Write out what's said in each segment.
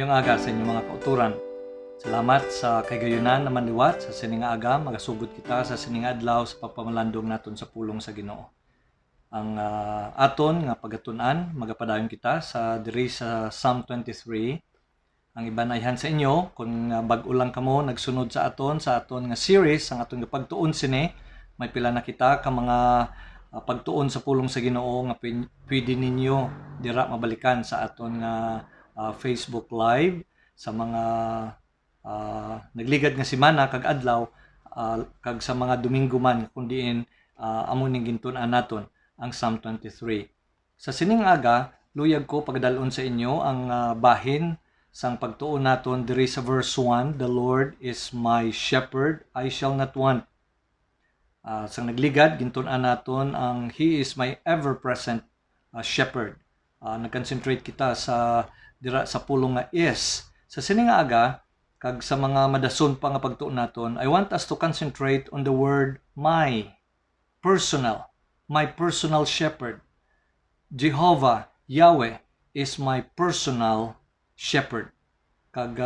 Mayong aga sa inyong mga kauturan. Salamat sa kagayunan na manliwat sa sining aga, magasugod kita sa sining adlaw sa pagpamalandong naton sa pulong sa Ginoo. Ang aton nga pagatun-an, magapadayon kita sa diri sa Psalm 23. Ang ibanayhan sa inyo kung bag-o lang kamo nagsunod sa aton nga series, ang aton nga pagtuon sini, may pila na kita ka mga pagtuon sa pulong sa Ginoo nga pwede ninyo dira mabalikan sa aton nga Facebook Live sa mga nagligad nga semana kag adlaw kag sa mga Domingo man kun diin amo ning gintun-an naton ang Psalm 23. Sa sining aga, luyag ko pagdalon sa inyo ang bahin sang pagtuon naton diri sa verse 1, "The Lord is my shepherd, I shall not want." Sang nagligad gintun-an naton ang He is my ever-present shepherd. Nag-concentrate kita sa dira sa pulong nga is. Sa sining aga kag sa mga madason pa nga pagtuon naton, I want us to concentrate on the word my personal shepherd. Jehovah, Yahweh is my personal shepherd. Kag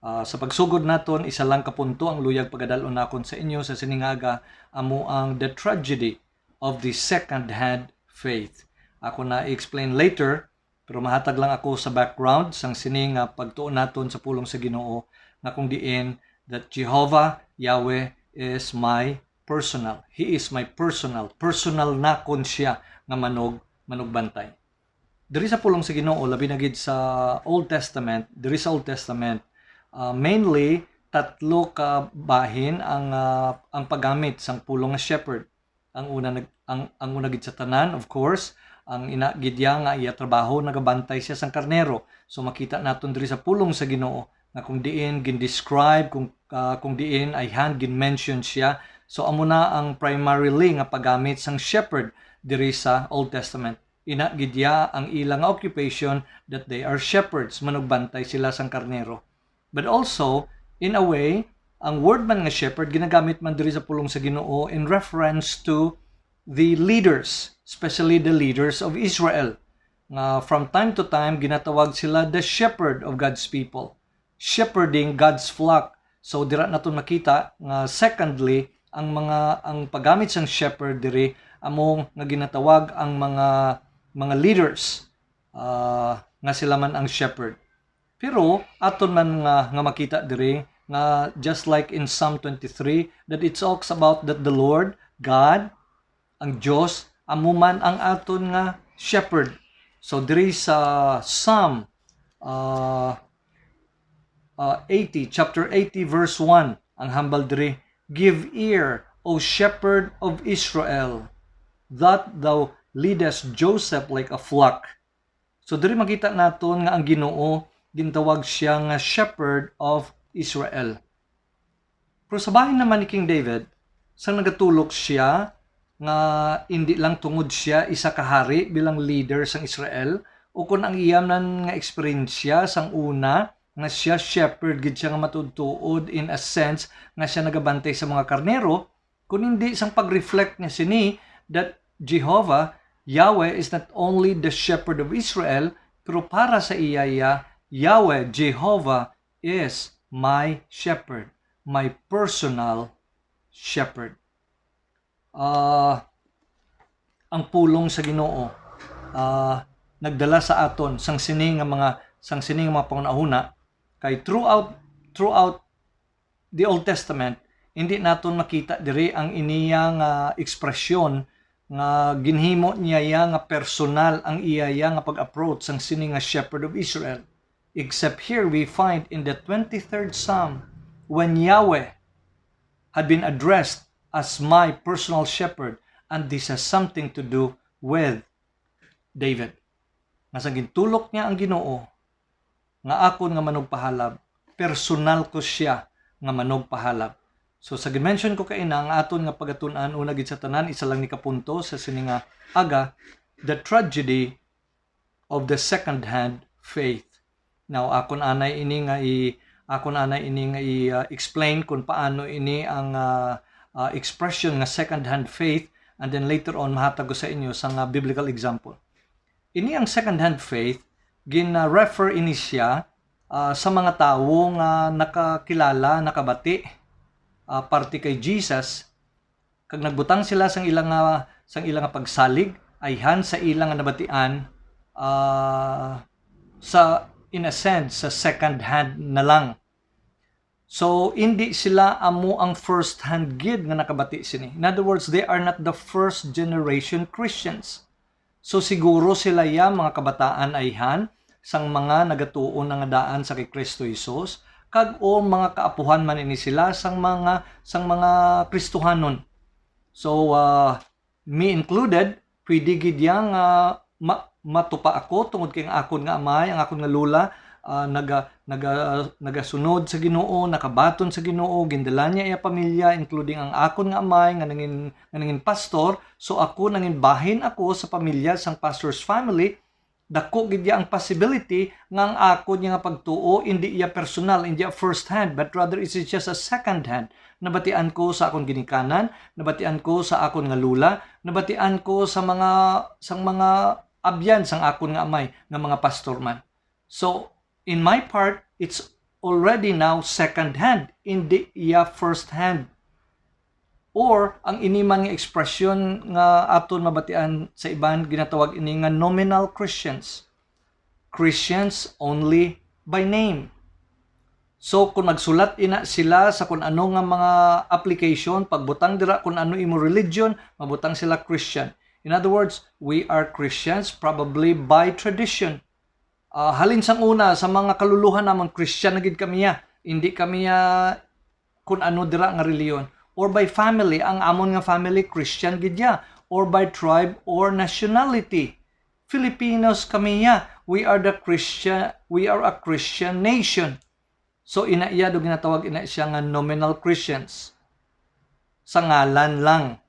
sa pagsugod naton, isa lang ka punto ang luyag pagadalon nakon sa inyo sa sining aga, amo ang the tragedy of the second-hand faith. Ako na i-explain later, pero mahatag lang ako sa background sang sining pagtuon naton sa pulong sa Ginoo nga kung diin that Jehovah, Yahweh is my personal. He is my personal nakon siya nga manugbantay. Diri sa pulong sa Ginoo, labi na gid sa Old Testament, mainly tatlo ka bahin ang paggamit sang pulong nga shepherd. Ang una gid sa tanan, of course, ang inagidya nga iya trabaho nagabantay siya sang karnero. So makita naton diri sa pulong sa Ginoo nga kung diin gin-describe kung diin ay gin-mention siya. So amo na ang primarily nga paggamit sang shepherd diri sa Old Testament. Inagidya ang ilang occupation that they are shepherds, manugbantay sila sang karnero. But also in a way, ang word man nga shepherd ginagamit man diri sa pulong sa Ginoo in reference to the leaders, especially the leaders of Israel. From time to time, ginatawag sila the shepherd of God's people, shepherding God's flock. So dira naton makita nga secondly, ang paggamit sang shepherd diri among nga ginatawag ang mga leaders nga sila man ang shepherd. Pero aton man nga makita diri nga just like in Psalm 23 that it talks about that the Lord God, ang Diyos, amo man ang aton nga shepherd. So diri sa Psalm 80, chapter 80 verse 1, ang hambal diri, "Give ear, O shepherd of Israel, that thou leadest Joseph like a flock." So diri makita naton nga ang Ginoo gintawag siya nga shepherd of Israel. Pero sa bahin naman ni King David, sang nagatulok siya nga hindi lang tungod siya isa ka hari bilang leader sang Israel, o kung ang iyaman nga eksperyensya sang una nga siya shepherd gid siya nga matudtuod in a sense nga siya nagabantay sa mga karnero, kung hindi sang pag-reflect niya sini that Jehovah, Yahweh is not only the shepherd of Israel, pero para sa iya Yahweh, Jehovah is my shepherd, my personal shepherd. Ang pulong sa Ginoo nagdala sa aton sang sining mga pangunahuna kay throughout the Old Testament hindi naton makita diri ang iniyang ekspresyon nga ginhimo niya nga personal ang iya nga pag-approach sang sining nga shepherd of Israel, except here we find in the 23rd Psalm when Yahweh had been addressed as my personal shepherd, and this has something to do with David. Nga sa gintulok niya ang Ginoo nga akon nga manugpahalab, personal ko siya nga manugpahalab. So sa gimension ko kaina ang aton nga pagatun-an una gid sa tanan, isa lang ni kapunto sa sining nga aga, the tragedy of the second-hand faith. Now akon anay ini nga i-explain kung paano ini ang expression nga second-hand faith, and then later on mahatag ko sa inyo sa biblical example. Ini ang second-hand faith, gina-refer ini siya sa mga tawo nga nakakilala, nakabati parte kay Jesus, kag nagbutang sila sang ilang pagsalig ayhan sa ilang nga nabatian sa in a sense sa second hand na lang. So hindi sila amo ang first hand gid nga nakabati sini. In other words, they are not the first generation Christians. So siguro sila ya mga kabataan ayhan sang mga nagatuon nga daan sa kay Kristo Jesus, kag o mga kaapuhan man ini sila sang mga Kristohanon. So me included, pwede gid yang matupa ako tungod kay ang akon nga amay, ang akon nga lula nagasunod sa Ginoo, nakabaton sa Ginoo, gindalan niya iya pamilya including ang akon nga amay nga nangin pastor. So ako nangin bahin ako sa pamilya sang pastor's family. Dako gid ang possibility nga ang akon nga pagtuo hindi iya personal, hindi iya first hand, but rather it is just a second hand. Nabatian ko sa akon ginikanan, nabatian ko sa akon nga lula, nabatian ko sa mga abyan sang akon nga amay nga mga pastor man. So in my part, it's already now second hand, hindi iya first hand. Or ang iniman nga ekspresyon nga aton mabatian sa iban ginatawag ini nga nominal Christians. Christians only by name. So kung magsulat ina sila sa kung ano nga mga application, pagbutang dira kung ano imo religion, mabutang sila Christian. In other words, we are Christians probably by tradition. Halin sang una sa mga kaluluhan namon Christian na gid kami ya. Hindi kami kung ano dira nga reliyon. Or by family, ang amon nga family Christian gid ya. Or by tribe or nationality. Filipinos kami ya. We are a Christian nation. So ina iya do ginatawag ina siya nga nominal Christians. Sa ngalan lang.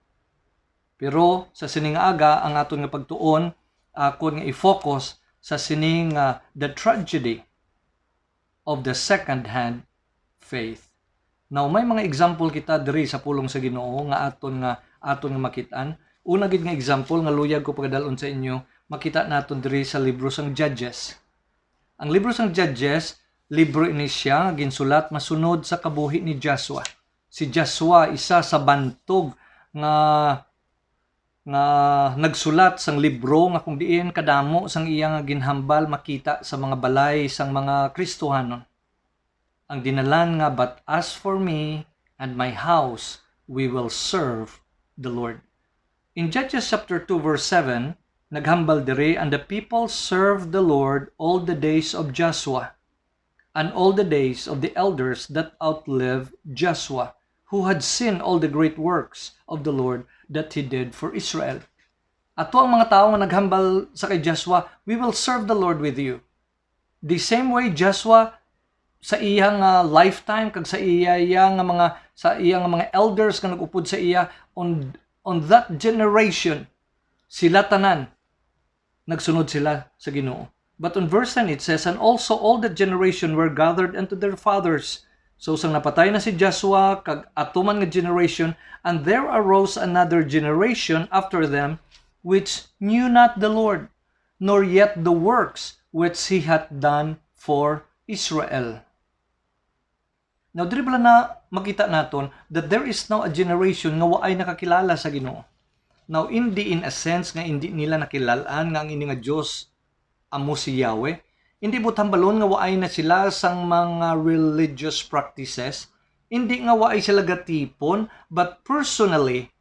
Pero sa sining aga ang aton nga pagtuon akon nga i-focus sa sining the tragedy of the second-hand faith. Now may mga example kita diri sa pulong sa Ginoo nga aton nga makitaan. Una gid nga example nga luyag ko pagadalon sa inyo, makita naton diri sa libro sang Judges. Ang libro sang Judges, libro ini siya nga ginsulat masunod sa kabuhi ni Joshua. Si Joshua isa sa bantog nga nagsulat sang libro nga kung diin kadamo sang iyang ginhambal makita sa mga balay sang mga Kristohanon. Ang dinalan nga, but as for me and my house, we will serve the Lord. In Judges chapter 2 verse 7, naghambal diri, and the people served the Lord all the days of Joshua, and all the days of the elders that outlived Joshua, who had seen all the great works of the Lord that he did for Israel. Ato ang mga tao nga naghambal sa kay Joshua, we will serve the Lord with you. The same way Joshua sa iyang lifetime kag sa iyang mga elders nga nag-upod sa iya on that generation, sila tanan nagsunod sila sa Ginoo. But on verse 10 it says, and also all that generation were gathered unto their fathers. So sang napatay na si Joshua kag atuman nga generation, and there arose another generation after them which knew not the Lord, nor yet the works which he hath done for Israel. Now diri bala na makita naton that there is now a generation nga waay nakakilala sa Ginoo. Now hindi in a sense nga hindi nila nakilalaan nga ang ini nga Dios amo si Yahweh. Hindi butang balon nga waay na sila sang mga religious practices. Hindi nga waay sila gatipon, but personally,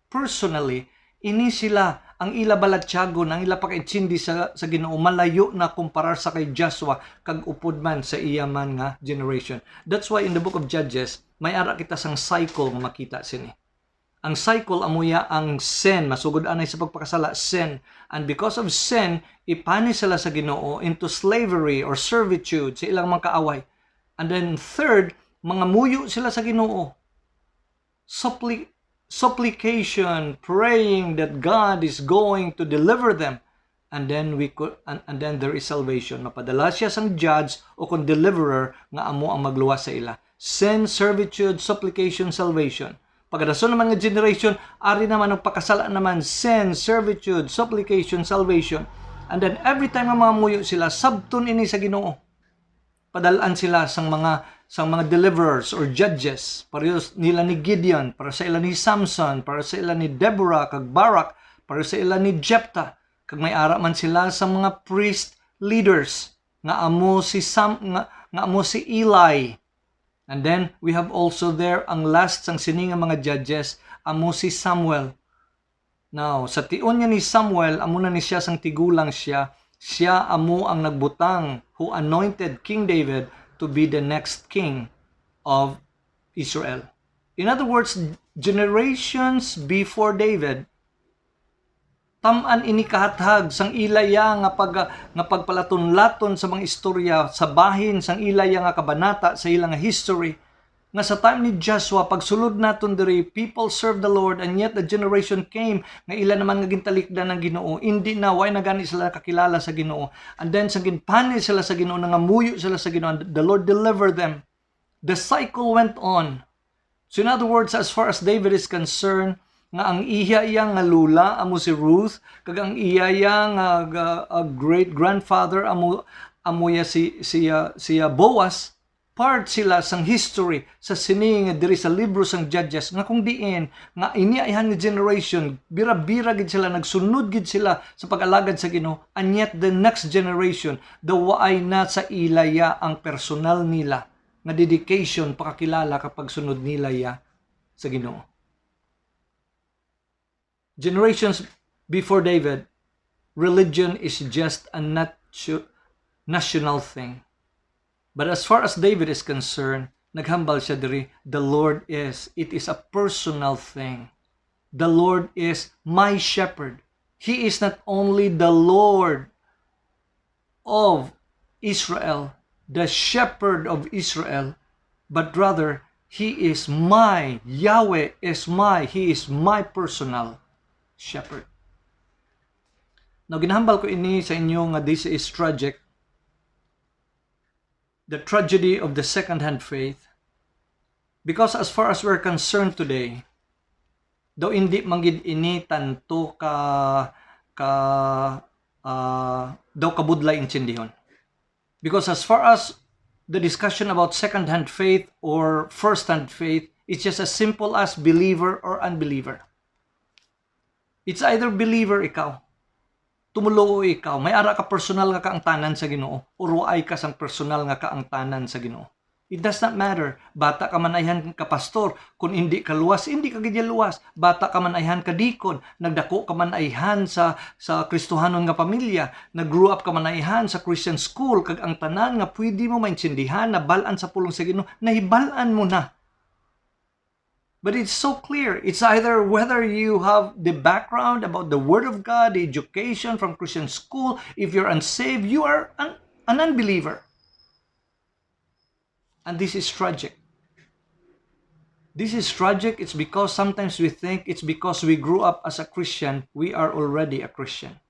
ini sila ang ila balatyagon, ang ila pakaitsindi sa Ginoo malayo na kumparar sa kay Joshua kag upod man sa iya man nga generation. That's why in the book of Judges, may ara kita sang cycle nga makita sini. Ang cycle amuya ang sin, masugod anay sa pagpakasala, sin. And because of sin, ipani sila sa Ginoo into slavery or servitude sa ilang mga kaaway. And then third, mga muyo sila sa Ginoo. Supplication, praying that God is going to deliver them. And then there is salvation. Mapadala siya sang judge o kung deliverer nga amo ang magluwas sa ila. Sin, servitude, supplication, salvation. Pagkadason naman nga generation, ari naman ang pakasala naman, sin, servitude, supplication, salvation. And then every time nga mga muyo sila, sabton ini sa Ginoo. padalaan sila sang mga deliverers or judges. Pareho nila ni Gideon, para sa ila ni Samson, para sa ila ni Deborah kag Barak, para sa ila ni Jephthah. Kag may ara man sila sa mga priest leaders nga amo si Eli. And then we have also there ang last sang sini nga mga judges, amo si Samuel. Now, sa tion niya ni Samuel, amo na ni siya sang tigulang siya amo ang nagbutang who anointed King David to be the next king of Israel. In other words, generations before David, tam-an ini kahathag sang ilaya nga pagpalaton-laton sa mga istorya sa bahin sang ilaya nga kabanata sa ilang history. Nga sa time ni Joshua, pagsulod naton diri, people serve the Lord, and yet the generation came nga ila naman nga gintalikdan ng Ginoo. Hindi na way na gani sila kakilala sa Ginoo. And then sa ginpani sila sa Ginoo, nangamuyo sila sa Ginoo, the Lord delivered them. The cycle went on. So in other words, as far as David is concerned, nga ang iya nga lula amo si Ruth, kag ang iya nga great grandfather amo ya si Boaz. Part sila sang history sa sini nga diri sa libro sang Judges nga kung diin nga iniaihan nga generation bira-bira gid sila, nagsunod gid sila sa pag-alagad sa Ginoo, and yet the next generation waay na sa ilaya ang personal nila nga dedication pakakilala kapag sunod nila sa Ginoo. Generations before David, religion is just a national thing. But as far as David is concerned, naghambal siya diri, it is a personal thing. The Lord is my shepherd. He is not only the Lord of Israel, the shepherd of Israel, but rather, He is my, Yahweh is He is my personal shepherd. Now, ginahambal ko ini sa inyo nga this is tragic. The tragedy of the second-hand faith, because as far as we're concerned today, daw hindi manggid ini tanto daw kabudlay intindihon. Because as far as the discussion about second-hand faith or first-hand faith, it's just as simple as believer or unbeliever. It's either believer ikaw, tumulo ikaw, may ara ka personal nga kaangtanan sa Ginoo, o ruay ka sang personal nga kaangtanan sa Ginoo. It does not matter. Bata ka man ayhan ka pastor, kung hindi ka luwas, hindi ka gidya luwas. Bata ka man ayhan ka dikon, nagdako ka man ayhan sa Kristohanon nga pamilya, nag-grow up ka man ayhan sa Christian school, kag ang tanan nga pwede mo maintindihan, nabalaan sa pulong sa Ginoo, nahibalaan mo na. But it's so clear. It's either whether you have the background about the Word of God, the education from Christian school. If you're unsaved, you are an unbeliever. And this is tragic. This is tragic. It's because sometimes we think it's because we grew up as a Christian, we are already a Christian.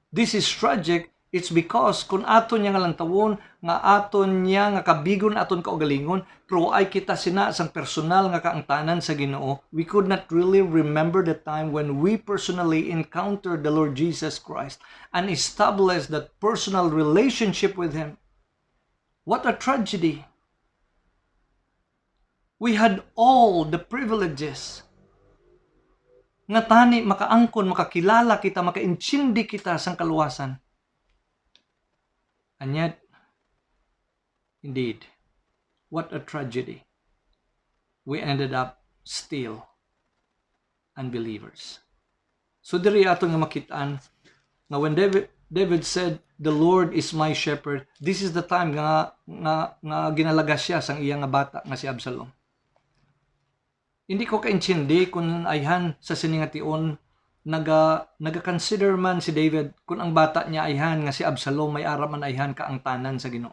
This is tragic. It's because kung aton niya nga lang tawon, nga aton niya nga kabigon aton kaugalingon, pero ay kita sina sang personal nga kaangtanan sa Ginoo, we could not really remember the time when we personally encountered the Lord Jesus Christ and established that personal relationship with Him. What a tragedy! We had all the privileges nga tani makaangkon, makakilala kita, makaintindi kita sang kaluwasan. And yet, indeed, what a tragedy. We ended up still unbelievers. So diri ato nga makitaan nga when David said, "The Lord is my shepherd," this is the time nga ginalaga siya sang iyang nga bata nga si Absalom. Hindi ko kaintindi kung ayhan sa siningation naga-consider man si David kung ang bata niya ayhan nga si Absalom may ara man ayhan kaangtanan sa Ginoo.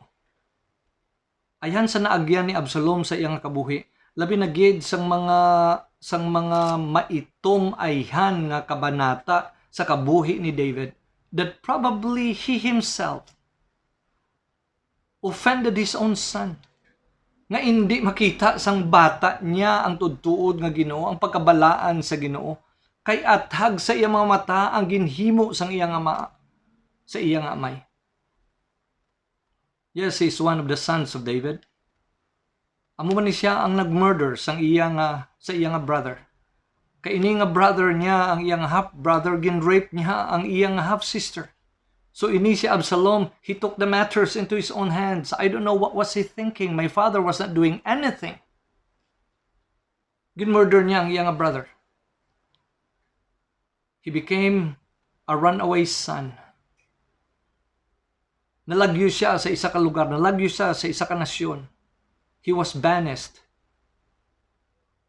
Ayhan sa naagyan ni Absalom sa iyang kabuhi, labi na gid sang mga maitom ayhan nga kabanata sa kabuhi ni David that probably he himself offended his own son. Nga hindi makita sang bata niya ang tudtuod nga Ginoo, ang pagkabalaan sa Ginoo. Kay athag sa iyang mga mata ang ginhimo sang iyang ama, sa iyang amay. Yes, he's one of the sons of David. Amo man ni siya ang nag-murder sa iyang brother. Kay ini nga brother niya, ang iyang half-brother, gin-rape niya ang iyang half-sister. So ini si Absalom, he took the matters into his own hands. I don't know what was he thinking. My father was not doing anything. Gin-murder niya ang iyang brother. He became a runaway son. Nalagyo siya sa isa ka lugar, nalagyo siya sa isa ka nasyon. He was banished.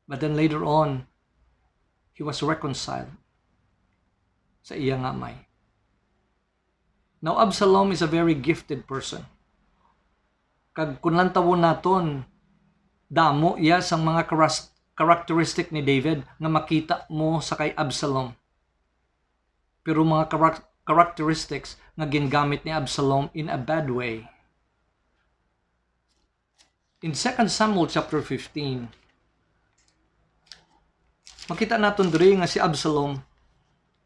But then later on, he was reconciled sa iyang amay. Now, Absalom is a very gifted person. Kag kung lang tawon naton, damo iya sang mga characteristic ni David nga makita mo sa kay Absalom. Pero mga characteristics nga gingamit ni Absalom in a bad way. In 2 Samuel chapter 15, makita naton diri nga si Absalom,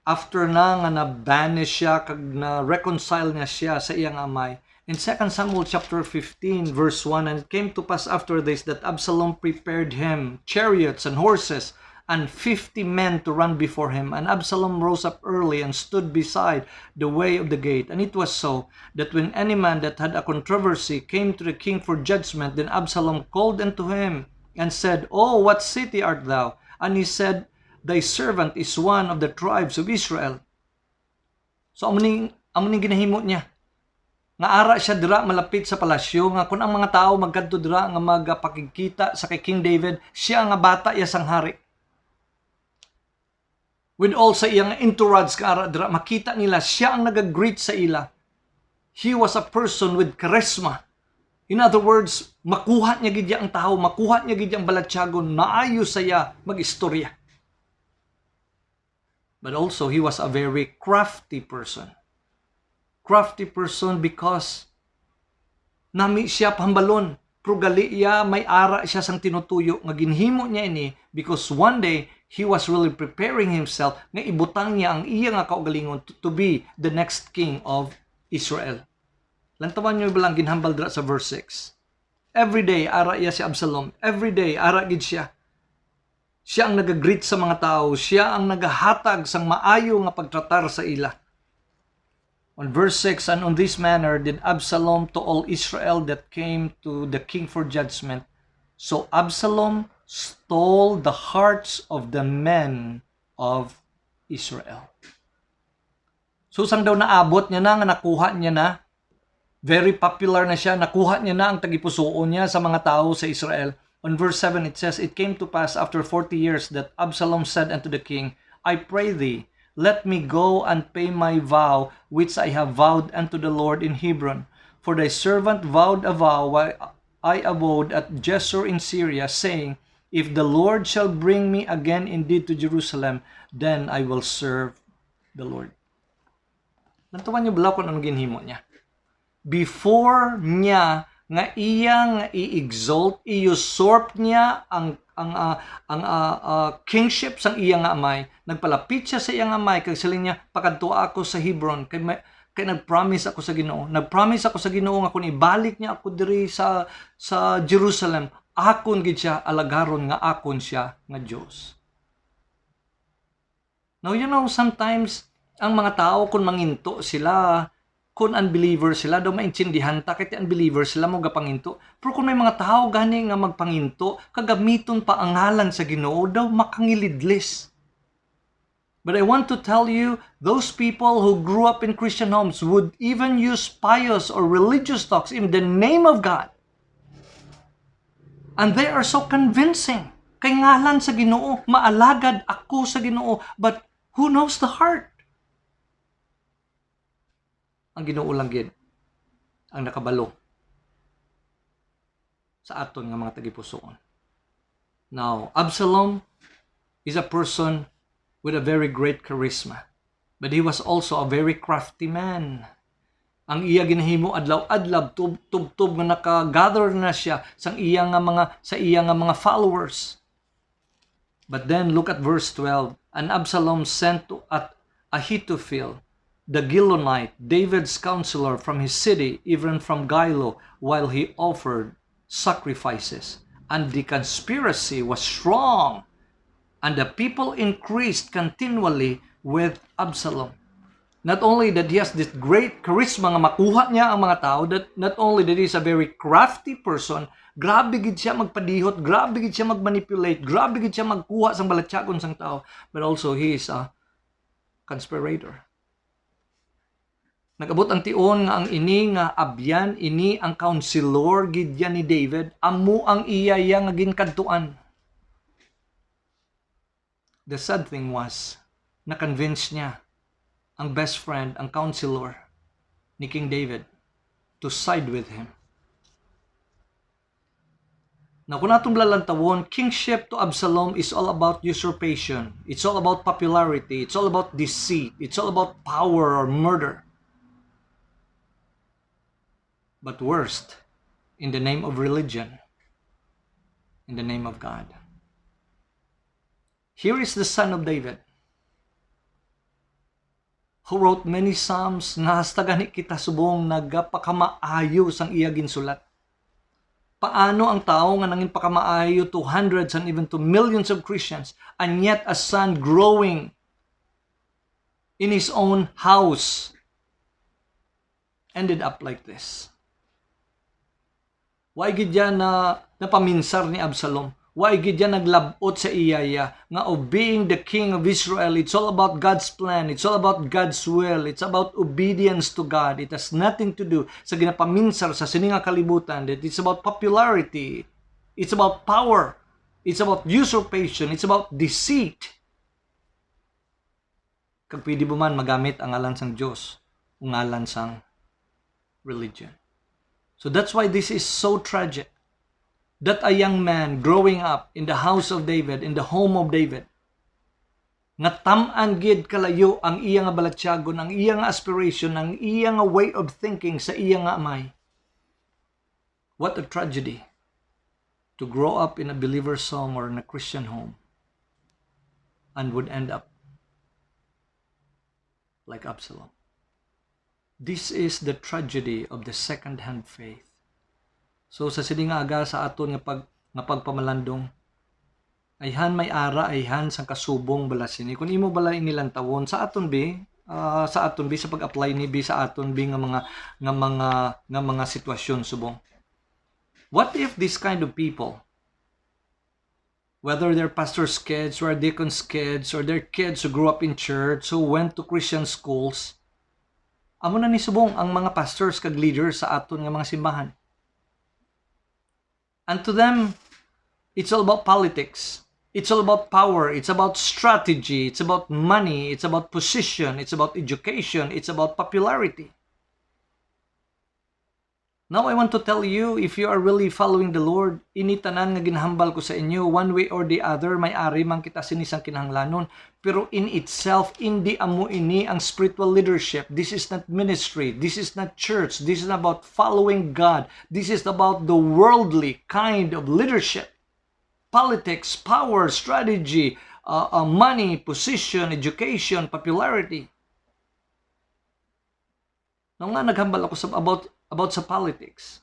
after na nga na-banish siya, kag na-reconcile niya siya sa iyang amay. In 2 Samuel chapter 15 verse 1, and it came to pass after this that Absalom prepared him chariots and horses and 50 men to run before him. And Absalom rose up early and stood beside the way of the gate. And it was so that when any man that had a controversy came to the king for judgment, then Absalom called unto him and said, Oh, what city art thou? And he said, Thy servant is one of the tribes of Israel. So amuning ginahimo niya. Nga ara siya dira malapit sa palasyo, nga kung ang mga tao magkadto dira nga magpakikita sa kay King David, siya nga bata iya sang hari. With all sa iyang entourage ka ara dira, makita nila siya ang nag-greet sa ila. He was a person with charisma. In other words, makuha niya gid ang tao, makuha niya gid ang balatyagon, maayo saya mag-istorya. But also, he was a very crafty person. Crafty person because nami siya pambalon. Pero gali iya, may ara siya sang tinutuyo nga ginhimo niya ini because one day, he was really preparing himself nga ibutang niya ang iya nga kaugalingon to be the next king of Israel. Lantawan niyo bilang ginhambal dira sa verse 6. Every day, ara iya si Absalom. Every day, ara gid siya. Siya ang nag-greet sa mga tao. Siya ang nagahatag sang maayo nga pagtratar sa ila. On verse 6, and on this manner did Absalom to all Israel that came to the king for judgment. So Absalom stole the hearts of the men of Israel. So sang daw naabot niya na, nga nakuha niya na, very popular na siya, nakuha niya na ang tagipusoon niya sa mga tao sa Israel. On verse 7 it says, It came to pass after 40 years that Absalom said unto the king, I pray thee, let me go and pay my vow which I have vowed unto the Lord in Hebron. For thy servant vowed a vow while I abode at Jeshur in Syria, saying, If the Lord shall bring me again indeed to Jerusalem, then I will serve the Lord. Nantawan niyo bala kung anong ginhimo niya. Before niya nga iya nga i-exalt, i-usurp niya ang kingship sang iya nga amay, nagpalapit siya sa iya nga amay, kag siling niya, pakadto ako sa Hebron, kay nag-promise ako sa Ginoo. Nag-promise ako sa Ginoo nga kung ibalik niya ako diri sa Jerusalem, akon gid siya alagaron nga akon siya nga Dios. Now, you know, sometimes ang mga tao kung manginto sila, kung unbeliever sila, daw maintindihan ta, kahit unbeliever sila mo gapanginto. Pero kung may mga tao gani nga magpanginto, kagamiton pa ang ngalan sa Ginoo, daw makangilidlis. But I want to tell you, those people who grew up in Christian homes would even use pious or religious talks in the name of God. And they are so convincing. Kay ngalan sa Ginoo, maalagad ako sa Ginoo, but who knows the heart? Ang Ginoo lang gid ang nakabalo sa aton nga mga tagipusoon. Now, Absalom is a person with a very great charisma, but he was also a very crafty man. Ang iya ginahimo adlaw-adlaw tub-tub nga naka-gather na siya sa iya nga mga followers. But then look at verse 12. And Absalom sent to Ahithophel the Gilonite, David's counselor from his city, even from Gilo, while he offered sacrifices. And the conspiracy was strong, and the people increased continually with Absalom. Not only that he has this great charisma nga makuha niya ang mga tao, that not only that he is a very crafty person, grabe gid siya magpadihot, grabe gid siya magmanipulate, grabe gid siya magkuha sang balatyagon sang tao, but also he is a conspirator. Nagabot ang tion nga ang ini nga abyan, ini ang counselor gid yan ni David, amo ang iya nga ginkadtuan. The sad thing was, na-convince niya ang best friend, ang counselor ni King David to side with him. Now, kung natong lalantawon, kingship to Absalom is all about usurpation. It's all about popularity. It's all about deceit. It's all about power or murder. But worst, in the name of religion, in the name of God. Here is the son of David, who wrote many psalms nga hasta gani kita subong nagapakamaayo sang iya ginsulat. Paano ang tao nga nangin pakamaayo to hundreds and even to millions of Christians, and yet a son growing in his own house ended up like this? Why gid yan na napaminsar ni Absalom? Why gid yan naglabot sa iyaya nga of being the king of Israel? It's all about God's plan. It's all about God's will. It's about obedience to God. It has nothing to do sa ginapaminsar sa sininga kalibutan. That it's about popularity. It's about power. It's about usurpation. It's about deceit. Kag pwede ba man magamit ang ngalan sang Diyos o ngalan sang religion. So that's why this is so tragic. That a young man growing up in the house of David, in the home of David, nga tam-an gid kalayo ang iya nga balatyagon, ang iya nga aspiration, ang iya nga way of thinking sa iya nga amay. What a tragedy to grow up in a believer's home or in a Christian home and would end up like Absalom. This is the tragedy of the second-hand faith. So sa sining aga sa aton nga pagpamalandong, ayhan may ara, ayhan sang kasubong balasin. Kung imo bala inilang tawon sa aton bi, sa pag-apply ni bi sa aton bi nga mga sitwasyon subong. What if this kind of people, whether they're pastors' kids or deacons' kids or their kids who grew up in church, who went to Christian schools, amo na ni subong ang mga pastors kag leaders sa aton nga mga simbahan. And to them, it's all about politics. It's all about power. It's about strategy. It's about money. It's about position. It's about education. It's about popularity. Now I want to tell you, if you are really following the Lord, initanan nga ginhambal ko sa inyo, one way or the other, may ari man kita sinisang kinahanglanon. Pero in itself, hindi amo ini ang spiritual leadership. This is not ministry. This is not church. This is not about following God. This is about the worldly kind of leadership. Politics, power, strategy, money, position, education, popularity. Nung nga naghambal ako about sa politics,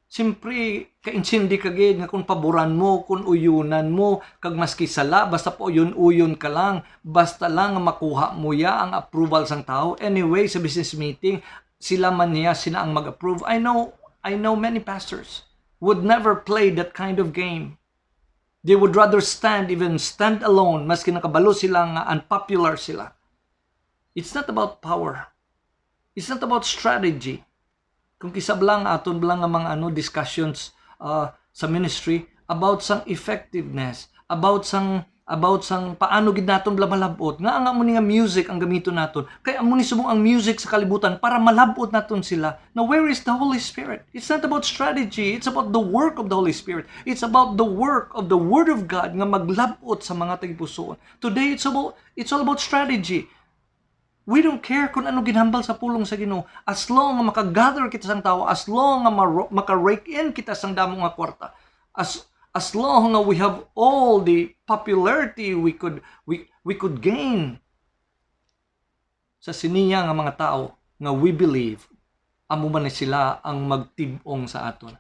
siyempre, kainsindi ka gid nga kung paboran mo, kung uyunan mo, kag maski sala, basta po uyon ka lang, basta lang makuha mo ya ang approval sang tao. Anyway, sa business meeting, sila ang mag-approve. I know many pastors would never play that kind of game. They would rather stand alone, maski nakabalo sila nga unpopular sila. It's not about power. It's not about strategy. Kung kisab lang aton lang nga mga discussions sa ministry about sang effectiveness, about sang paano gid naton malabot nga ang amo ni nga music ang gamito naton. Kay amo ni subong ang music sa kalibutan para malabot naton sila. Now where is the Holy Spirit? It's not about strategy, it's about the work of the Holy Spirit. It's about the work of the Word of God nga maglabot sa mga tagipusoon. Today it's all about strategy. We don't care kung ano ginhambal sa pulong sa Ginoo. As long nga makagather kita sang tao, as long nga maka-rake in kita sang damo nga kwarta, as long nga we have all the popularity we could gain. sa siniya nga mga tao nga we believe amo man ni sila ang magtibong sa aton.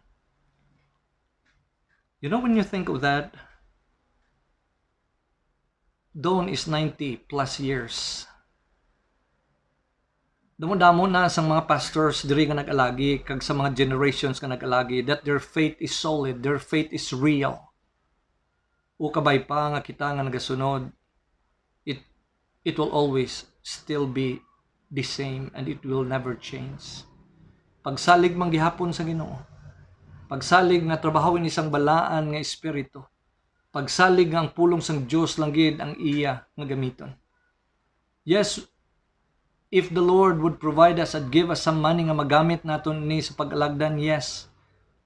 You know, when you think of that, Dawn is 90 plus years. Damo-damo na sang mga pastors diri nga nag-alagi kag sa mga generations nga nag-alagi that their faith is solid, their faith is real. O kabay pa nga kita nga nagasunod, it will always still be the same and it will never change. Pagsalig man gihapon sa Ginoo, pagsalig nga trabahawin isang balaan nga espiritu, pagsalig nga ang pulong sang Dios lang gid ang iya nga gamiton. Yes, if the Lord would provide us at give us some money nga magamit naton ni sa pag-alagdan, yes.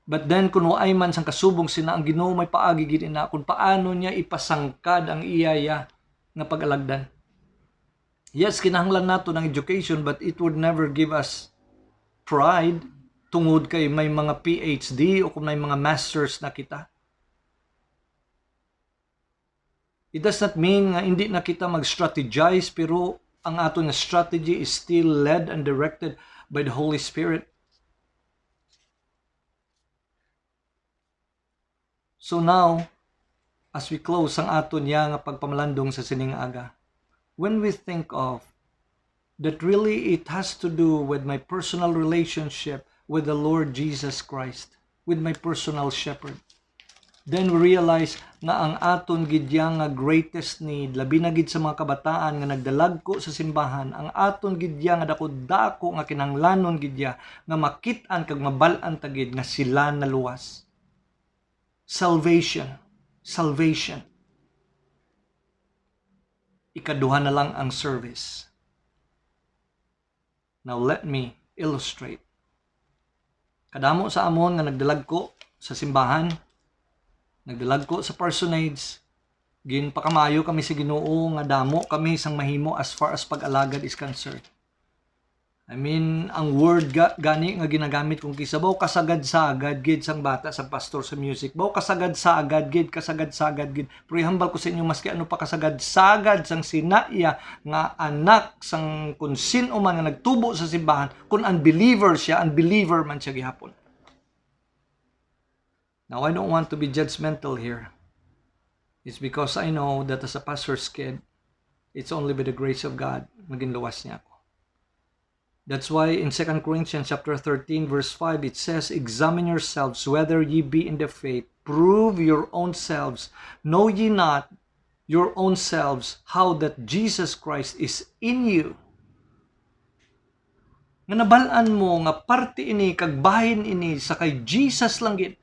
But then kung waay man sang kasubong sina ang Ginoo may paagi gid ina kung paano niya ipasangkad ang iyaya nga pag-alagdan. Yes, kinahanglan nato ng education but it would never give us pride tungod kay may mga PhD o kung may mga masters na kita. It does not mean nga hindi na kita mag-strategize pero ang aton nga strategy is still led and directed by the Holy Spirit. So now, as we close ang aton nga pagpamalandong sa sining aga, when we think of that really it has to do with my personal relationship with the Lord Jesus Christ, with my personal shepherd, then we realize na ang aton gidya nga greatest need, labi na gid sa mga kabataan nga nagdalagko sa simbahan, ang aton gidya nga dako-dako nga kinahanglanon gidya nga makit-an kag mabal-an tagid nga sila naluwas. Salvation. Ikaduha na lang ang service. Now let me illustrate. Kadamo sa amon nga nagdalagko sa simbahan, nagdalagko sa parsonage, ginpakamayo kami sa Ginoo nga damo kami sang mahimo as far as pag-alagad is concerned. I mean, ang word gani nga ginagamit kung kisabaw kasagad-sagad gid sang bata sa pastor sa music. Baw kasagad-sagad gid. Pero ihambal ko sa inyo maski ano pa kasagad-sagad sang sinaiya nga anak sang kun sino man nga nagtubo sa simbahan, kung unbeliever man siya gihapon. Now, I don't want to be judgmental here. It's because I know that as a pastor's kid, it's only by the grace of God maging luwas niya ako. That's why in 2 Corinthians chapter 13 verse 5 it says, "Examine yourselves whether ye be in the faith, prove your own selves, know ye not your own selves how that Jesus Christ is in you." Nga nabalaan mo nga parte ini kag bahin ini sa kay Jesus lang gid.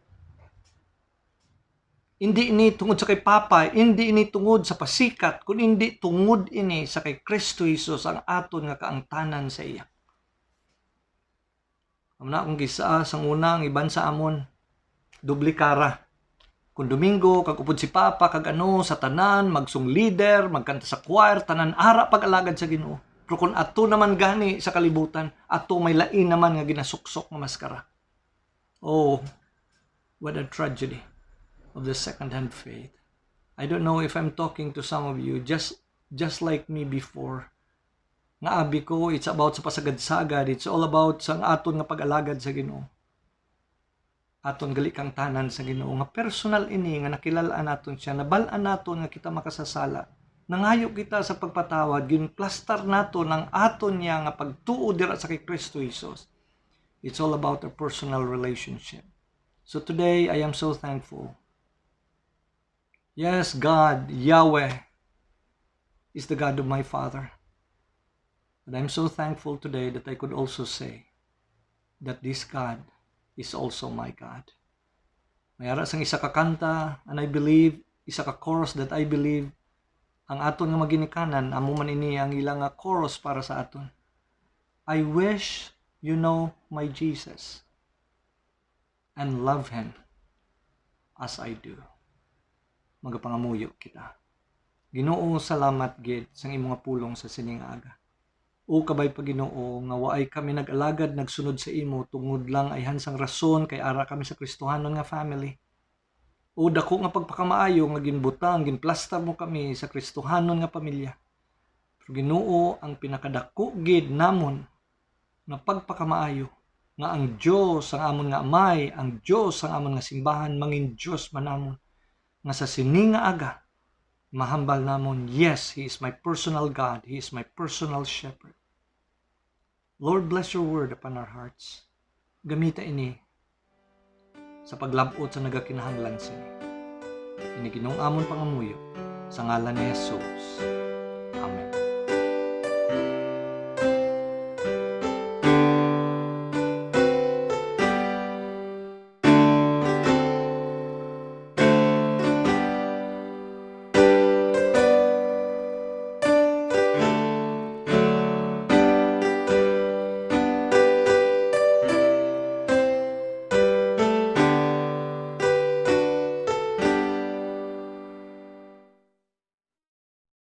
Hindi ini tungod sa kay Papa, hindi ini tungod sa pasikat, kun hindi tungod ini sa kay Kristo Jesus ang aton nga kaangtanan sa iya. Amna kung gisa sang una ang iban sa amon doble kara. Kung Domingo kag upod si Papa kag ano sa tanan magsung leader, magkanta sa choir, tanan ara pag-alagad sa Ginoo. Pero kung ato naman gani sa kalibutan, ato may lain naman nga ginasuksok nga maskara. Oh, what a tragedy of the second-hand faith. I don't know if I'm talking to some of you just like me before. Nga abi ko, it's about sa pasagad-sagad. It's all about sa aton nga pag-alagad sa Ginoo. Aton gali kang tanan sa Ginoo. Nga personal ini, nga nakilalaan naton siya, nabalaan naton nga kita makasasala. Nangayo kita sa pagpatawad, ginplastar naton ang aton niya nga pagtuo dira sa kay Kristo Jesus. It's all about a personal relationship. So today, I am so thankful. Yes, God, Yahweh, is the God of my father. And I'm so thankful today that I could also say that this God is also my God. Mayara sang isa ka kanta, and I believe, isa ka chorus that I believe, ang aton nga maginikanan, amo man ini ang ilang nga chorus para sa aton. I wish you know my Jesus and love Him as I do. Magapangamuyo kita. Ginoo, salamat gid sang imong pulong sa sining aga. O kabay pa Ginoo nga waay kami nag-alagad nagsunod sa imo tungod lang ay hansang rason kay ara kami sa Kristohanon nga family. O dako nga pagpakamaayo nga ginbutang ginplastar mo kami sa Kristohanon nga pamilya. Ginoo ang pinakadako gid namon nga pagpakamaayo nga ang Dios ang amon nga Amay, ang Dios ang amon nga simbahan mangin Dios manamon nga sa sini nga aga mahambal namon, yes, He is my personal God, He is my personal shepherd. Lord, bless your word upon our hearts. Gamita ini sa paglabot sa nagakinahanglan sini. Ini Ginoong amon pangamuyo sa ngalan ni Jesus.